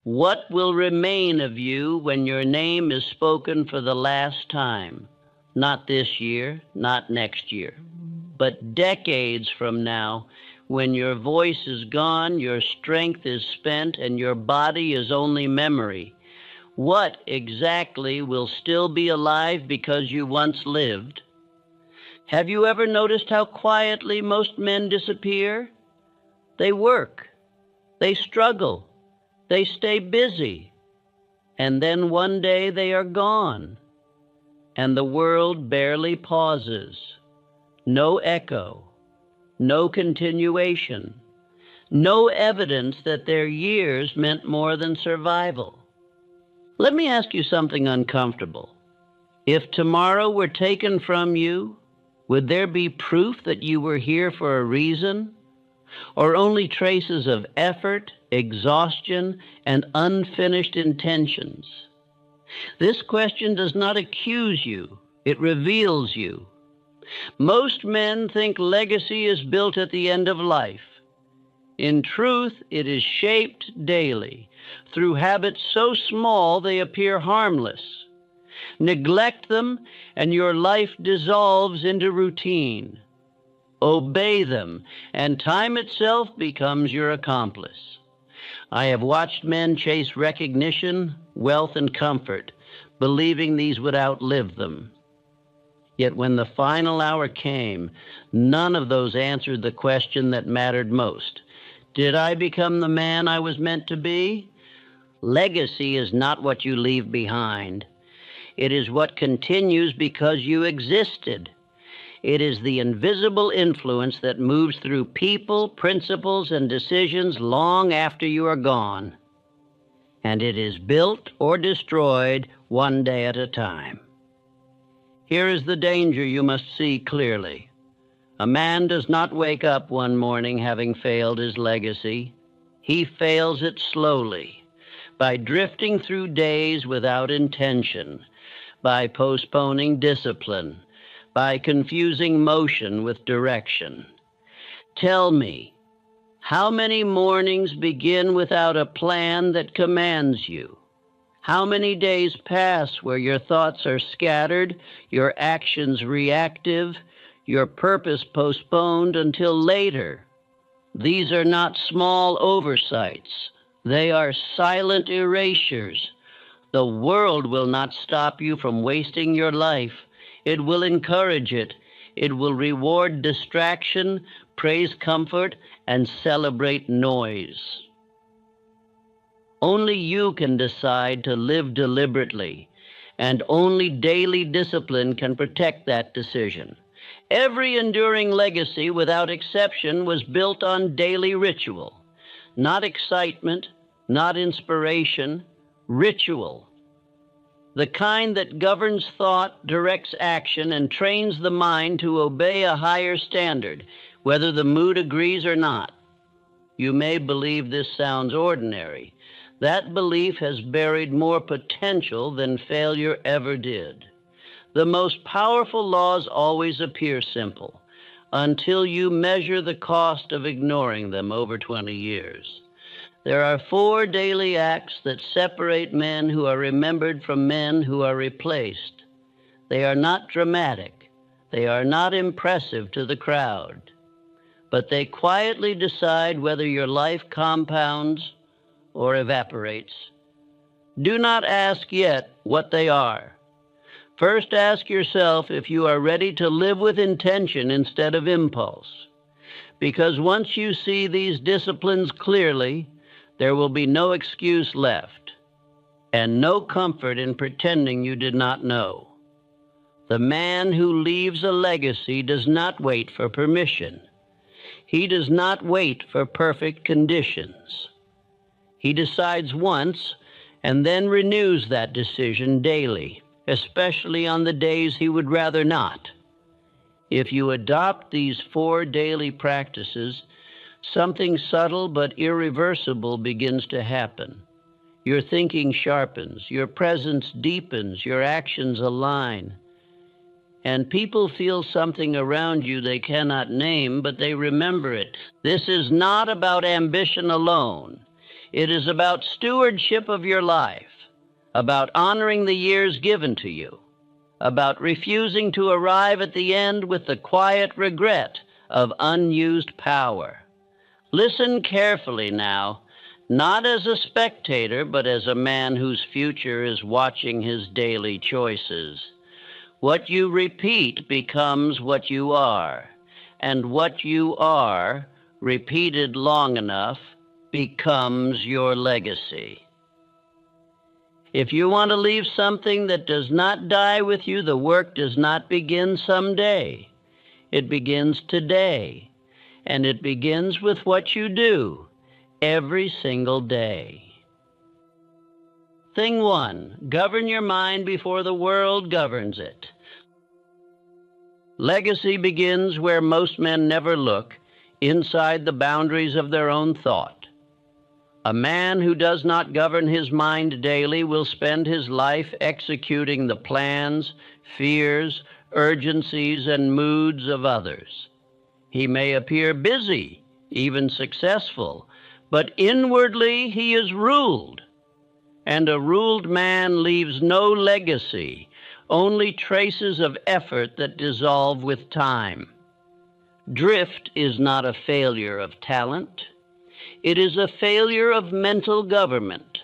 What will remain of you when your name is spoken for the last time? Not this year, not next year, but decades from now, when your voice is gone, your strength is spent, and your body is only memory. What exactly will still be alive because you once lived? Have you ever noticed how quietly most men disappear? They work, they struggle, they stay busy, and then one day they are gone, and the world barely pauses. No echo, no continuation, no evidence that their years meant more than survival. Let me ask you something uncomfortable. If tomorrow were taken from you, would there be proof that you were here for a reason, or only traces of effort, exhaustion, and unfinished intentions? This question does not accuse you, it reveals you. Most men think legacy is built at the end of life. In truth, it is shaped daily, through habits so small they appear harmless. Neglect them, and your life dissolves into routine. Obey them, and time itself becomes your accomplice. I have watched men chase recognition, wealth, and comfort, believing these would outlive them. Yet when the final hour came, none of those answered the question that mattered most. Did I become the man I was meant to be? Legacy is not what you leave behind. It is what continues because you existed. It is the invisible influence that moves through people, principles, and decisions long after you are gone. And it is built or destroyed one day at a time. Here is the danger you must see clearly. A man does not wake up one morning having failed his legacy. He fails it slowly, by drifting through days without intention, by postponing discipline, by confusing motion with direction. Tell me, how many mornings begin without a plan that commands you? How many days pass where your thoughts are scattered, your actions reactive, your purpose postponed until later? These are not small oversights. They are silent erasures. The world will not stop you from wasting your life. It will encourage it. It will reward distraction, praise comfort, and celebrate noise. Only you can decide to live deliberately, and only daily discipline can protect that decision. Every enduring legacy, without exception, was built on daily ritual. Not excitement, not inspiration, ritual. The kind that governs thought, directs action, and trains the mind to obey a higher standard, whether the mood agrees or not. You may believe this sounds ordinary. That belief has buried more potential than failure ever did. The most powerful laws always appear simple, until you measure the cost of ignoring them over 20 years. There are 4 daily acts that separate men who are remembered from men who are replaced. They are not dramatic. They are not impressive to the crowd. But they quietly decide whether your life compounds or evaporates. Do not ask yet what they are. First, ask yourself if you are ready to live with intention instead of impulse. Because once you see these disciplines clearly, there will be no excuse left, and no comfort in pretending you did not know. The man who leaves a legacy does not wait for permission. He does not wait for perfect conditions. He decides once and then renews that decision daily, especially on the days he would rather not. If you adopt these 4 daily practices, something subtle but irreversible begins to happen. Your thinking sharpens, your presence deepens, your actions align. And people feel something around you they cannot name, but they remember it. This is not about ambition alone. It is about stewardship of your life, about honoring the years given to you, about refusing to arrive at the end with the quiet regret of unused power. Listen carefully now, not as a spectator, but as a man whose future is watching his daily choices. What you repeat becomes what you are, and what you are, repeated long enough, becomes your legacy. If you want to leave something that does not die with you, the work does not begin someday. It begins today, and it begins with what you do every single day. Thing 1, govern your mind before the world governs it. Legacy begins where most men never look, inside the boundaries of their own thought. A man who does not govern his mind daily will spend his life executing the plans, fears, urgencies, and moods of others. He may appear busy, even successful, but inwardly he is ruled. And a ruled man leaves no legacy, only traces of effort that dissolve with time. Drift is not a failure of talent. It is a failure of mental government.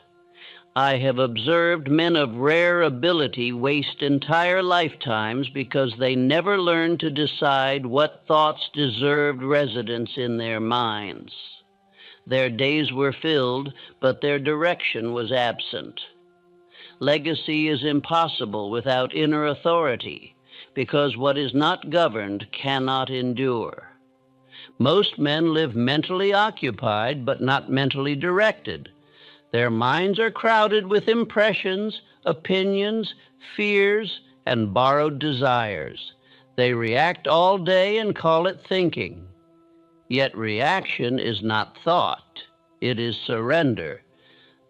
I have observed men of rare ability waste entire lifetimes because they never learned to decide what thoughts deserved residence in their minds. Their days were filled, but their direction was absent. Legacy is impossible without inner authority, because what is not governed cannot endure. Most men live mentally occupied, but not mentally directed. Their minds are crowded with impressions, opinions, fears, and borrowed desires. They react all day and call it thinking. Yet reaction is not thought. It is surrender.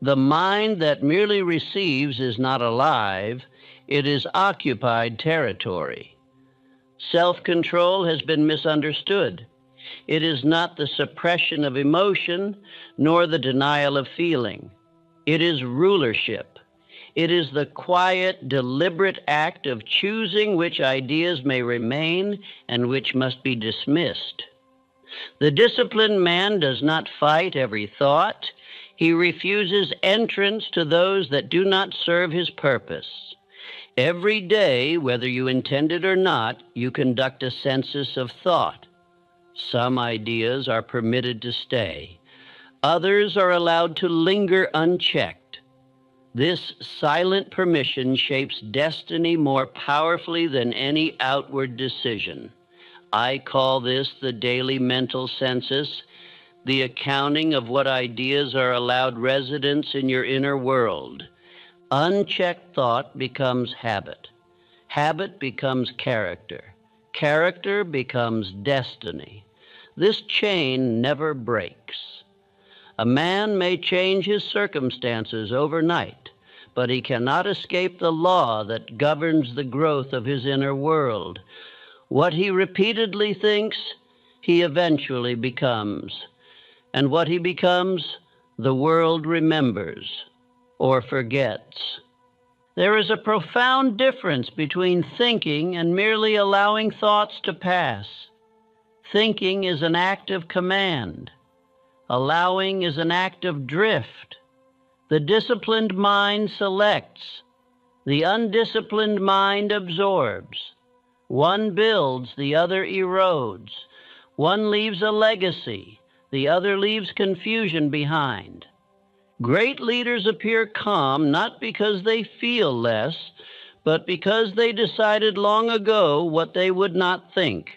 The mind that merely receives is not alive. It is occupied territory. Self-control has been misunderstood. It is not the suppression of emotion, nor the denial of feeling. It is rulership. It is the quiet, deliberate act of choosing which ideas may remain and which must be dismissed. The disciplined man does not fight every thought. He refuses entrance to those that do not serve his purpose. Every day, whether you intend it or not, you conduct a census of thought. Some ideas are permitted to stay. Others are allowed to linger unchecked. This silent permission shapes destiny more powerfully than any outward decision. I call this the daily mental census, the accounting of what ideas are allowed residence in your inner world. Unchecked thought becomes habit. Habit becomes character. Character becomes destiny. This chain never breaks. A man may change his circumstances overnight, but he cannot escape the law that governs the growth of his inner world. What he repeatedly thinks, he eventually becomes. And what he becomes, the world remembers or forgets. There is a profound difference between thinking and merely allowing thoughts to pass. Thinking is an act of command. Allowing is an act of drift. The disciplined mind selects. The undisciplined mind absorbs. One builds, the other erodes. One leaves a legacy, the other leaves confusion behind. Great leaders appear calm not because they feel less, but because they decided long ago what they would not think.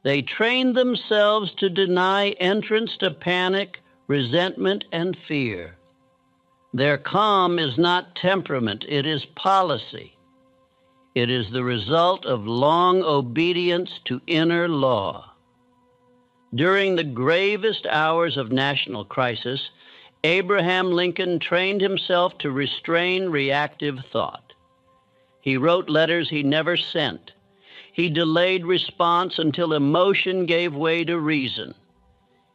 They trained themselves to deny entrance to panic, resentment, and fear. Their calm is not temperament, it is policy. It is the result of long obedience to inner law. During the gravest hours of national crisis, Abraham Lincoln trained himself to restrain reactive thought. He wrote letters he never sent. He delayed response until emotion gave way to reason.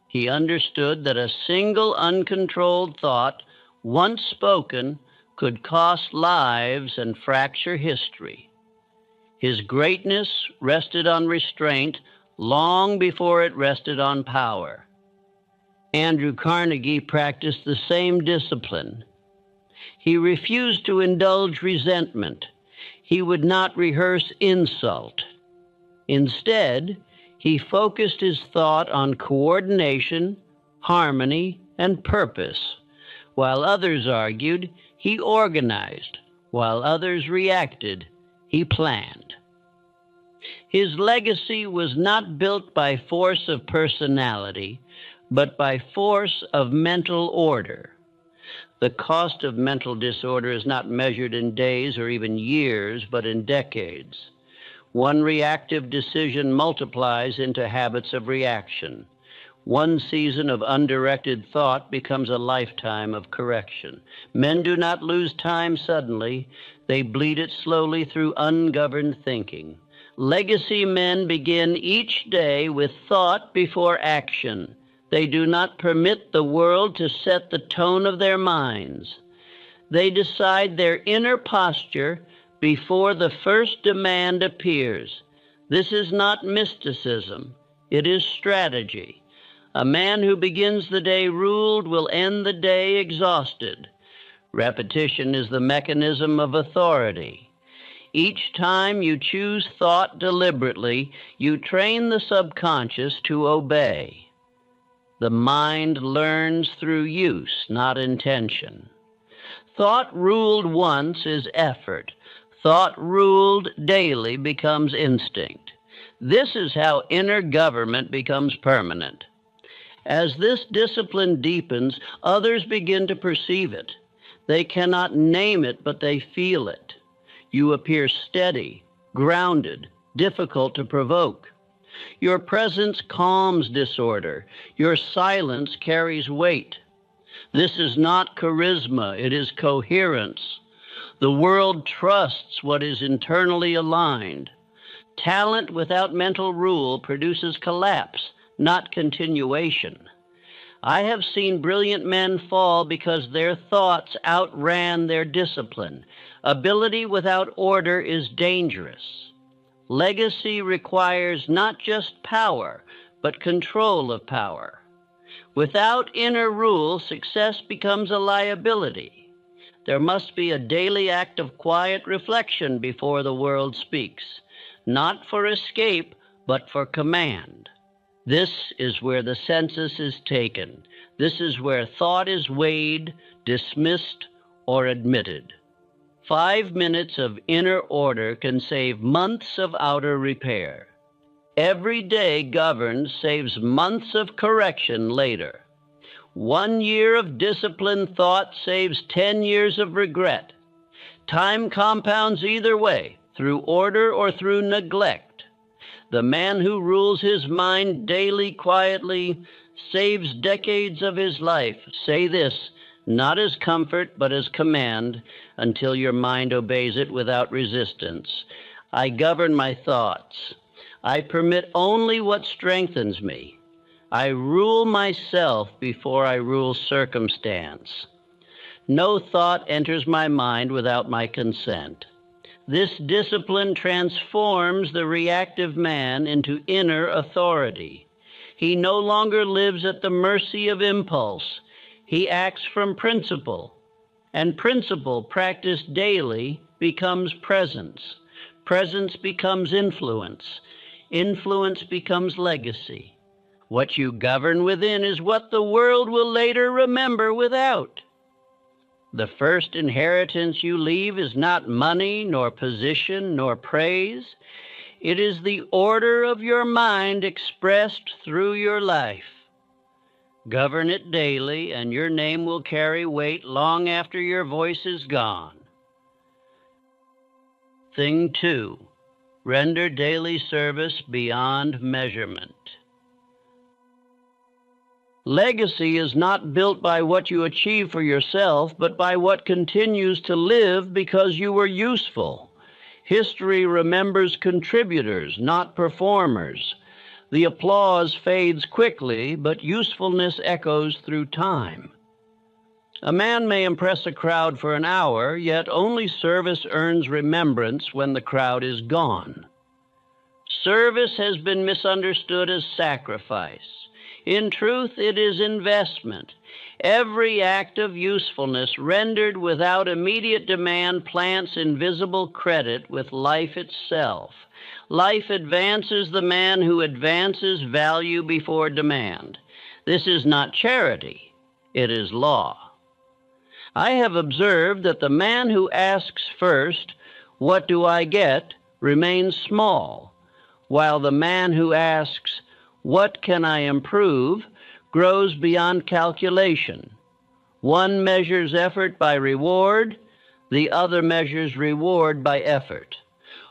He understood that a single uncontrolled thought, once spoken, could cost lives and fracture history. His greatness rested on restraint long before it rested on power. Andrew Carnegie practiced the same discipline. He refused to indulge resentment. He would not rehearse insult. Instead, he focused his thought on coordination, harmony, and purpose. While others argued, he organized. While others reacted, he planned. His legacy was not built by force of personality, but by force of mental order. The cost of mental disorder is not measured in days or even years, but in decades. One reactive decision multiplies into habits of reaction. One season of undirected thought becomes a lifetime of correction. Men do not lose time suddenly. They bleed it slowly through ungoverned thinking. Legacy men begin each day with thought before action. They do not permit the world to set the tone of their minds. They decide their inner posture before the first demand appears. This is not mysticism. It is strategy. A man who begins the day ruled will end the day exhausted. Repetition is the mechanism of authority. Each time you choose thought deliberately, you train the subconscious to obey. The mind learns through use, not intention. Thought ruled once is effort. Thought ruled daily becomes instinct. This is how inner government becomes permanent. As this discipline deepens, others begin to perceive it. They cannot name it, but they feel it. You appear steady, grounded, difficult to provoke. Your presence calms disorder. Your silence carries weight. This is not charisma, it is coherence. The world trusts what is internally aligned. Talent without mental rule produces collapse, not continuation. I have seen brilliant men fall because their thoughts outran their discipline. Ability without order is dangerous. Legacy requires not just power, but control of power. Without inner rule, success becomes a liability. There must be a daily act of quiet reflection before the world speaks, not for escape, but for command. This is where the census is taken. This is where thought is weighed, dismissed, or admitted. 5 minutes of inner order can save months of outer repair. Every day governed saves months of correction later. 1 year of disciplined thought saves 10 years of regret. Time compounds either way, through order or through neglect. The man who rules his mind daily quietly saves decades of his life. Say this, not as comfort, but as command, until your mind obeys it without resistance. I govern my thoughts. I permit only what strengthens me. I rule myself before I rule circumstance. No thought enters my mind without my consent. This discipline transforms the reactive man into inner authority. He no longer lives at the mercy of impulse. He acts from principle, and principle practiced daily becomes presence. Presence becomes influence. Influence becomes legacy. What you govern within is what the world will later remember without. The first inheritance you leave is not money, nor position, nor praise. It is the order of your mind expressed through your life. Govern it daily, and your name will carry weight long after your voice is gone. Thing 2, render daily service beyond measurement. Legacy is not built by what you achieve for yourself, but by what continues to live because you were useful. History remembers contributors, not performers. The applause fades quickly, but usefulness echoes through time. A man may impress a crowd for an hour, yet only service earns remembrance when the crowd is gone. Service has been misunderstood as sacrifice. In truth, it is investment. Every act of usefulness rendered without immediate demand plants invisible credit with life itself. Life advances the man who advances value before demand. This is not charity, it is law. I have observed that the man who asks first, "What do I get?" remains small, while the man who asks, "What can I improve?" grows beyond calculation. One measures effort by reward, the other measures reward by effort.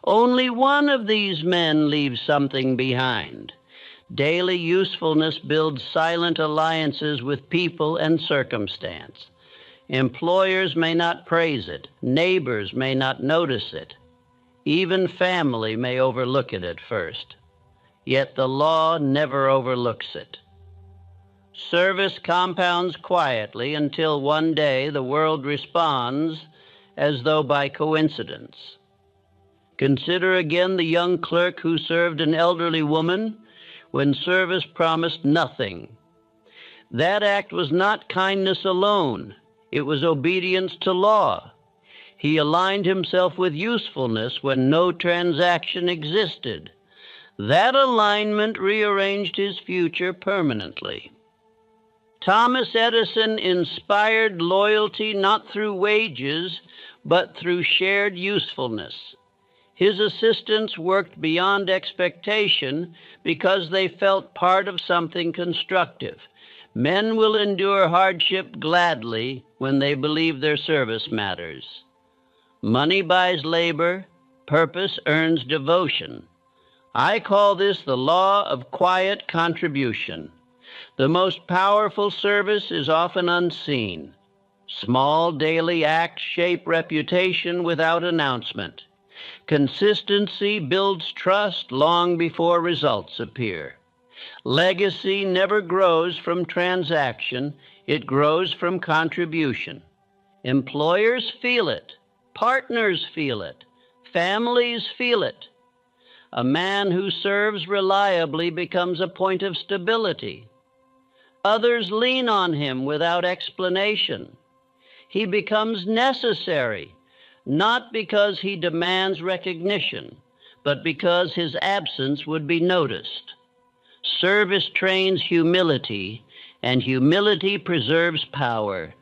Only one of these men leaves something behind. Daily usefulness builds silent alliances with people and circumstance. Employers may not praise it, neighbors may not notice it, even family may overlook it at first. Yet the law never overlooks it. Service compounds quietly until one day the world responds as though by coincidence. Consider again the young clerk who served an elderly woman when service promised nothing. That act was not kindness alone, it was obedience to law. He aligned himself with usefulness when no transaction existed. That alignment rearranged his future permanently. Thomas Edison inspired loyalty not through wages, but through shared usefulness. His assistants worked beyond expectation because they felt part of something constructive. Men will endure hardship gladly when they believe their service matters. Money buys labor, purpose earns devotion. I call this the law of quiet contribution. The most powerful service is often unseen. Small daily acts shape reputation without announcement. Consistency builds trust long before results appear. Legacy never grows from transaction, it grows from contribution. Employers feel it, partners feel it, families feel it. A man who serves reliably becomes a point of stability. Others lean on him without explanation. He becomes necessary, not because he demands recognition, but because his absence would be noticed. Service trains humility, and humility preserves power.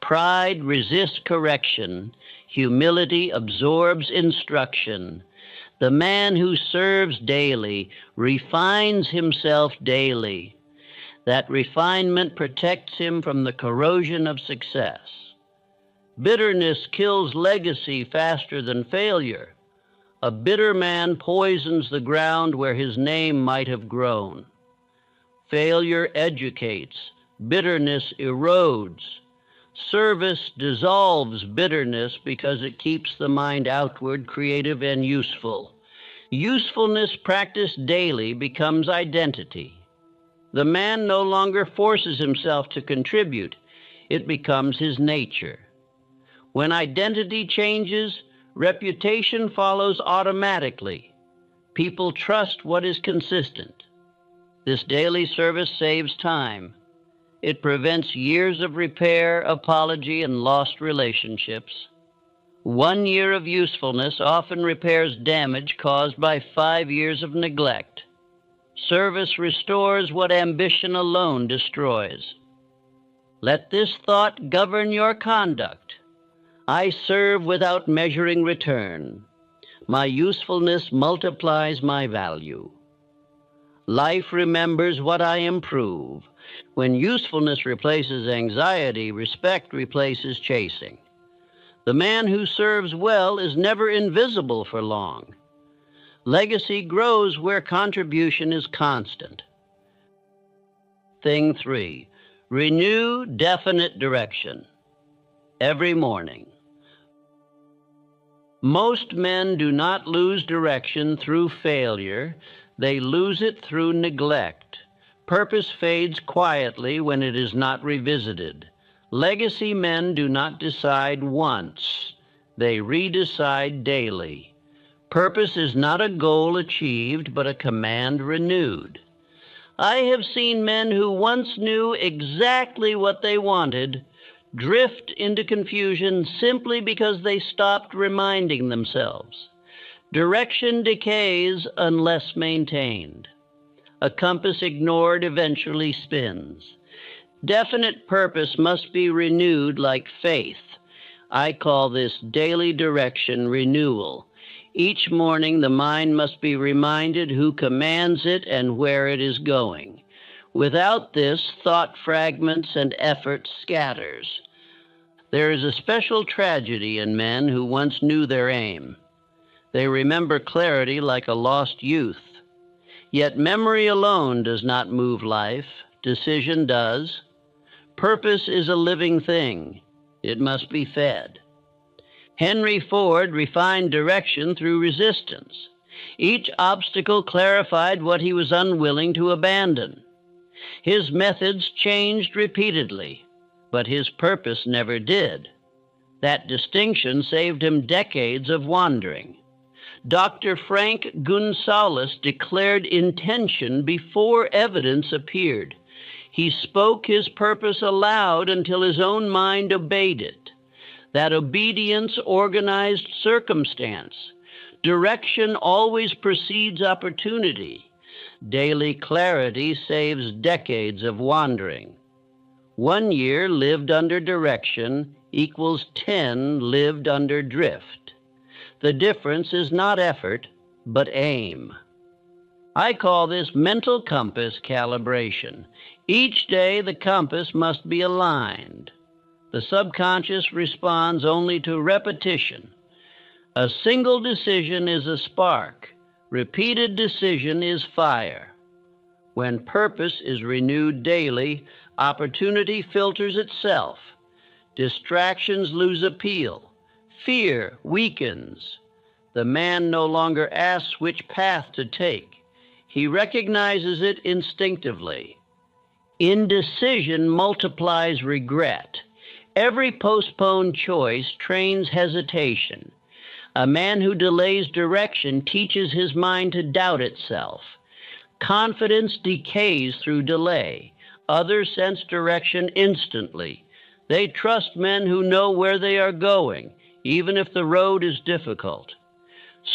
Pride resists correction. Humility absorbs instruction. The man who serves daily refines himself daily. That refinement protects him from the corrosion of success. Bitterness kills legacy faster than failure. A bitter man poisons the ground where his name might have grown. Failure educates. Bitterness erodes. Service dissolves bitterness because it keeps the mind outward, creative, and useful. Usefulness practiced daily becomes identity. The man no longer forces himself to contribute. It becomes his nature. When identity changes, reputation follows automatically. People trust what is consistent. This daily service saves time. It prevents years of repair, apology, and lost relationships. 1 year of usefulness often repairs damage caused by 5 years of neglect. Service restores what ambition alone destroys. Let this thought govern your conduct. I serve without measuring return. My usefulness multiplies my value. Life remembers what I improve. When usefulness replaces anxiety, respect replaces chasing. The man who serves well is never invisible for long. Legacy grows where contribution is constant. Thing 3, renew definite direction. Every morning. Most men do not lose direction through failure. They lose it through neglect. Purpose fades quietly when it is not revisited. Legacy men do not decide once. They redecide daily. Purpose is not a goal achieved, but a command renewed. I have seen men who once knew exactly what they wanted drift into confusion simply because they stopped reminding themselves. Direction decays unless maintained. A compass ignored eventually spins. Definite purpose must be renewed like faith. I call this daily direction renewal. Each morning the mind must be reminded who commands it and where it is going. Without this, thought fragments and effort scatters. There is a special tragedy in men who once knew their aim. They remember clarity like a lost youth. Yet memory alone does not move life. Decision does. Purpose is a living thing. It must be fed. Henry Ford refined direction through resistance. Each obstacle clarified what he was unwilling to abandon. His methods changed repeatedly, but his purpose never did. That distinction saved him decades of wandering. Dr. Frank Gunsaulus declared intention before evidence appeared. He spoke his purpose aloud until his own mind obeyed it. That obedience organized circumstance. Direction always precedes opportunity. Daily clarity saves decades of wandering. 1 year lived under direction equals 10 lived under drift. The difference is not effort, but aim. I call this mental compass calibration. Each day the compass must be aligned. The subconscious responds only to repetition. A single decision is a spark. Repeated decision is fire. When purpose is renewed daily, opportunity filters itself. Distractions lose appeal. Fear weakens. The man no longer asks which path to take. He recognizes it instinctively. Indecision multiplies regret. Every postponed choice trains hesitation. A man who delays direction teaches his mind to doubt itself. Confidence decays through delay. Others sense direction instantly. They trust men who know where they are going, even if the road is difficult.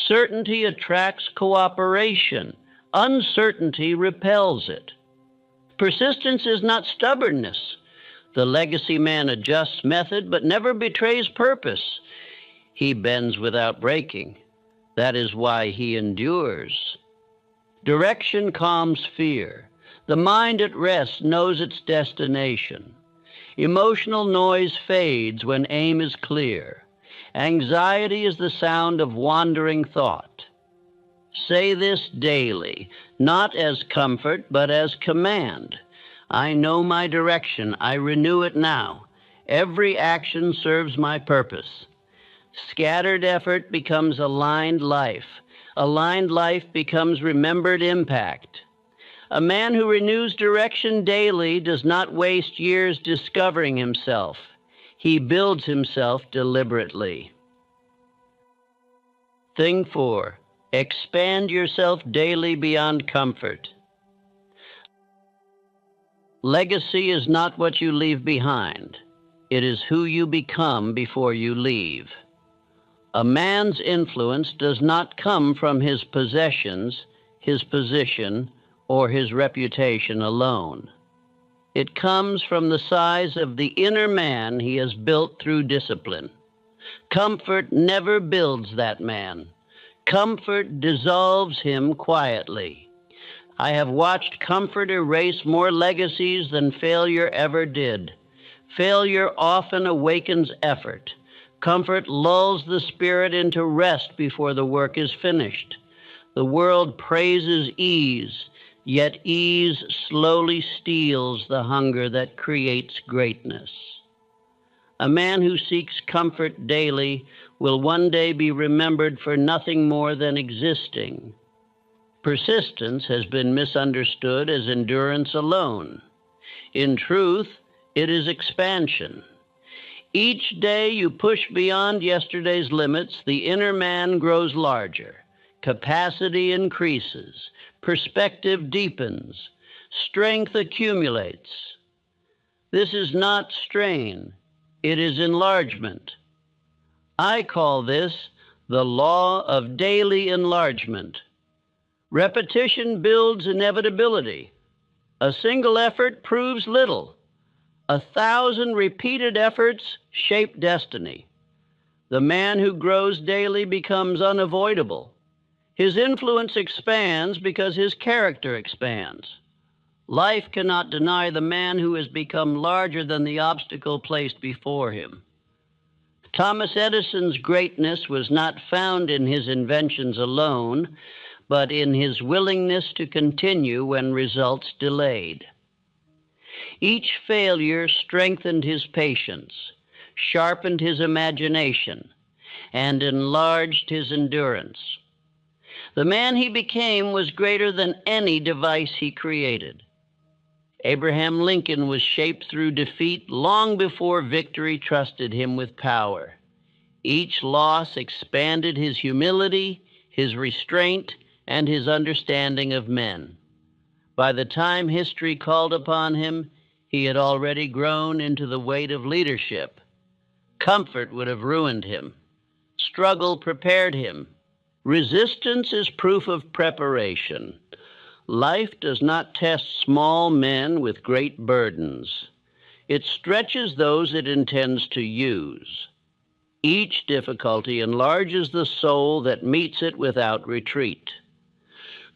Certainty attracts cooperation. Uncertainty repels it. Persistence is not stubbornness. The legacy man adjusts method but never betrays purpose. He bends without breaking. That is why he endures. Direction calms fear. The mind at rest knows its destination. Emotional noise fades when aim is clear. Anxiety is the sound of wandering thought. Say this daily, not as comfort, but as command. I know my direction. I renew it now. Every action serves my purpose. Scattered effort becomes aligned life. Aligned life becomes remembered impact. A man who renews direction daily does not waste years discovering himself. He builds himself deliberately. Thing 4. Expand yourself daily beyond comfort. Legacy is not what you leave behind. It is who you become before you leave. A man's influence does not come from his possessions, his position, or his reputation alone. It comes from the size of the inner man he has built through discipline. Comfort never builds that man. Comfort dissolves him quietly. I have watched comfort erase more legacies than failure ever did. Failure often awakens effort. Comfort lulls the spirit into rest before the work is finished. The world praises ease, yet ease slowly steals the hunger that creates greatness. A man who seeks comfort daily will one day be remembered for nothing more than existing. Persistence has been misunderstood as endurance alone. In truth, it is expansion. Each day you push beyond yesterday's limits, the inner man grows larger. Capacity increases. Perspective deepens. Strength accumulates. This is not strain. It is enlargement. I call this the law of daily enlargement. Repetition builds inevitability. A single effort proves little. 1,000 repeated efforts shape destiny. The man who grows daily becomes unavoidable. His influence expands because his character expands. Life cannot deny the man who has become larger than the obstacle placed before him. Thomas Edison's greatness was not found in his inventions alone, but in his willingness to continue when results delayed. Each failure strengthened his patience, sharpened his imagination, and enlarged his endurance. The man he became was greater than any device he created. Abraham Lincoln was shaped through defeat long before victory trusted him with power. Each loss expanded his humility, his restraint, and his understanding of men. By the time history called upon him, he had already grown into the weight of leadership. Comfort would have ruined him. Struggle prepared him. Resistance is proof of preparation. Life does not test small men with great burdens. It stretches those it intends to use. Each difficulty enlarges the soul that meets it without retreat.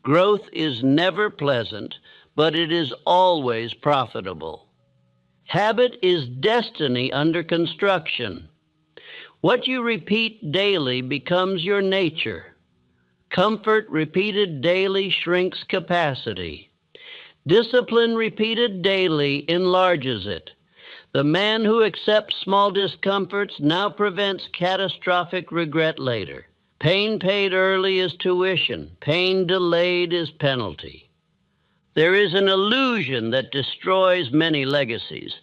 Growth is never pleasant, but it is always profitable. Habit is destiny under construction. What you repeat daily becomes your nature. Comfort repeated daily shrinks capacity. Discipline repeated daily enlarges it. The man who accepts small discomforts now prevents catastrophic regret later. Pain paid early is tuition. Pain delayed is penalty. There is an illusion that destroys many legacies,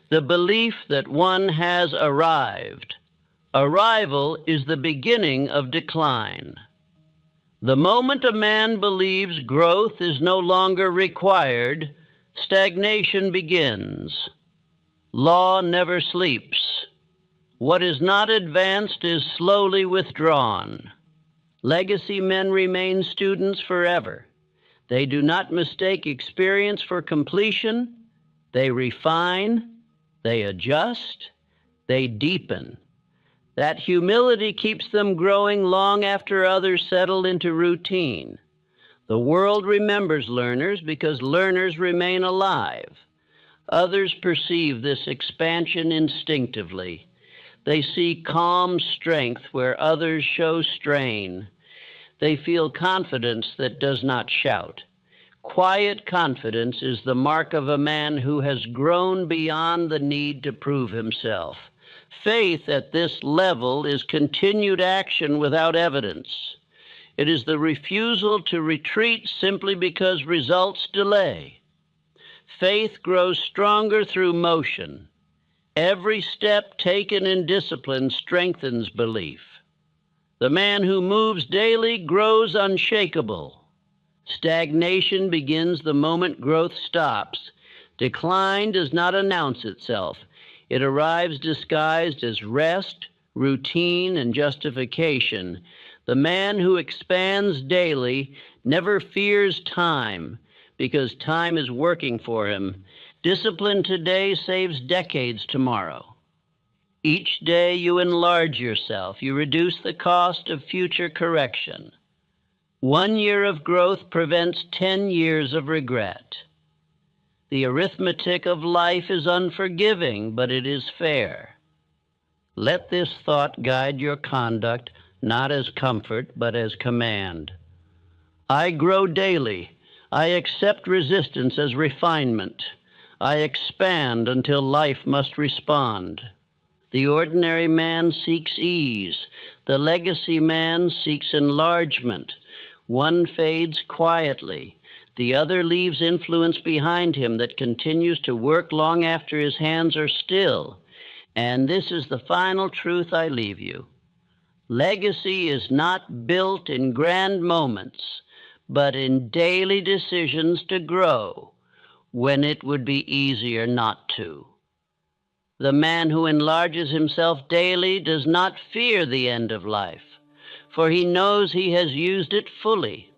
the belief that one has arrived. Arrival is the beginning of decline. The moment a man believes growth is no longer required, stagnation begins. Law never sleeps. What is not advanced is slowly withdrawn. Legacy men remain students forever. They do not mistake experience for completion. They refine, they adjust, they deepen. That humility keeps them growing long after others settle into routine. The world remembers learners because learners remain alive. Others perceive this expansion instinctively. They see calm strength where others show strain. They feel confidence that does not shout. Quiet confidence is the mark of a man who has grown beyond the need to prove himself. Faith at this level is continued action without evidence. It is the refusal to retreat simply because results delay. Faith grows stronger through motion. Every step taken in discipline strengthens belief. The man who moves daily grows unshakable. Stagnation begins the moment growth stops. Decline does not announce itself. It arrives disguised as rest, routine, and justification. The man who expands daily never fears time because time is working for him. Discipline today saves decades tomorrow. Each day you enlarge yourself. You reduce the cost of future correction. 1 year of growth prevents 10 years of regret. The arithmetic of life is unforgiving, but it is fair. Let this thought guide your conduct, not as comfort, but as command. I grow daily. I accept resistance as refinement. I expand until life must respond. The ordinary man seeks ease. The legacy man seeks enlargement. One fades quietly. The other leaves influence behind him that continues to work long after his hands are still. And this is the final truth I leave you. Legacy is not built in grand moments, but in daily decisions to grow when it would be easier not to. The man who enlarges himself daily does not fear the end of life, for he knows he has used it fully.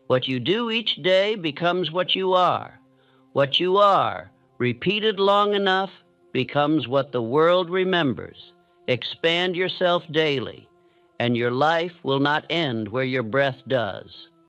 What you do each day becomes what you are. What you are, repeated long enough, becomes what the world remembers. Expand yourself daily, and your life will not end where your breath does.